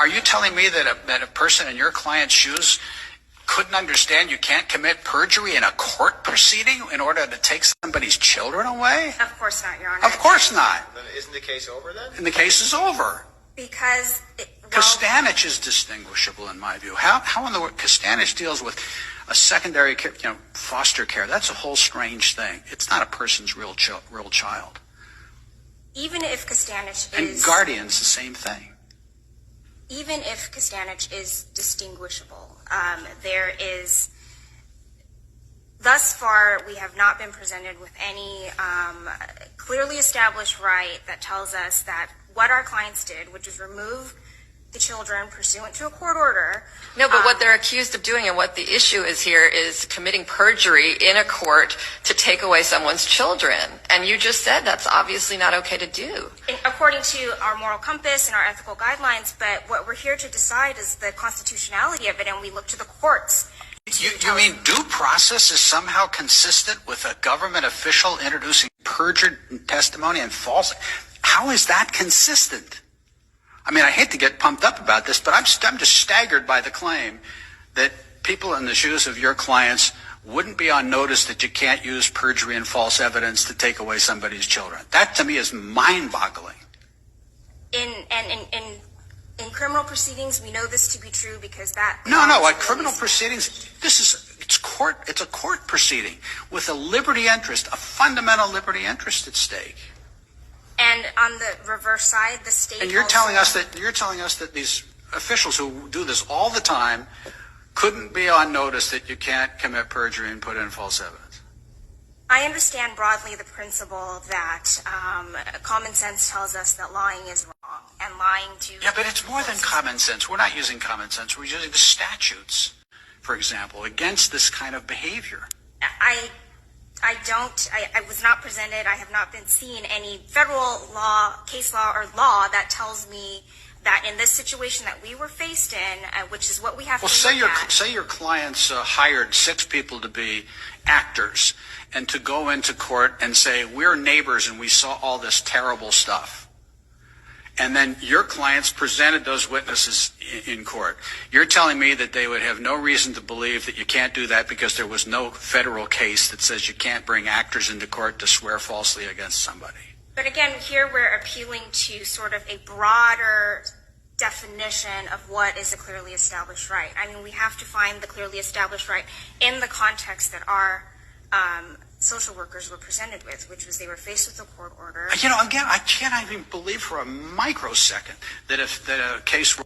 Are you telling me that a person in your client's shoes couldn't understand you can't commit perjury in a court proceeding in order to take somebody's children away? Of course not, Your Honor. Of course not. Then isn't the case over then? And the case is over. Because Costanich is distinguishable in my view. How in the world Costanich deals with a secondary care, foster care? That's a whole strange thing. It's not a person's real child. even if Costanich and is... And guardian's the same thing. Even if Costanich is distinguishable, there is... Thus far, we have not been presented with any clearly established right that tells us that what our clients did, which is remove the children pursuant to a court order. No, but what they're accused of doing and what the issue is here is committing perjury in a court to take away someone's children. And you just said that's obviously not okay to do. According to our moral compass and our ethical guidelines, but what we're here to decide is the constitutionality of it, and we look to the courts. You mean due process is somehow consistent with a government official introducing perjured testimony and false? How is that consistent? I mean, I hate to get pumped up about this, but I'm just staggered by the claim that people in the shoes of your clients wouldn't be on notice that you can't use perjury and false evidence to take away somebody's children. That to me is mind-boggling. In criminal proceedings, we know this to be true because that... No, criminal proceedings, it's a court proceeding with a liberty interest, a fundamental liberty interest at stake. And on the reverse side, the state... And you're telling us that these officials who do this all the time couldn't be on notice that you can't commit perjury and put in false evidence. I understand broadly the principle that common sense tells us that lying is wrong and lying to... Yeah, but it's more than common sense. We're not using common sense. We're using the statutes, for example, against this kind of behavior. I was not presented, I have not been seeing any federal law, case law, or law that tells me that in this situation that we were faced in, which is what we have to look at. Say your clients hired 6 people to be actors and to go into court and say, we're neighbors and we saw all this terrible stuff. And then your clients presented those witnesses in court. You're telling me that they would have no reason to believe that you can't do that because there was no federal case that says you can't bring actors into court to swear falsely against somebody. But again, here we're appealing to sort of a broader definition of what is a clearly established right. I mean, we have to find the clearly established right in the context that our social workers were presented with, which was they were faced with a court order. Again, I cannot even believe for a microsecond that if a case were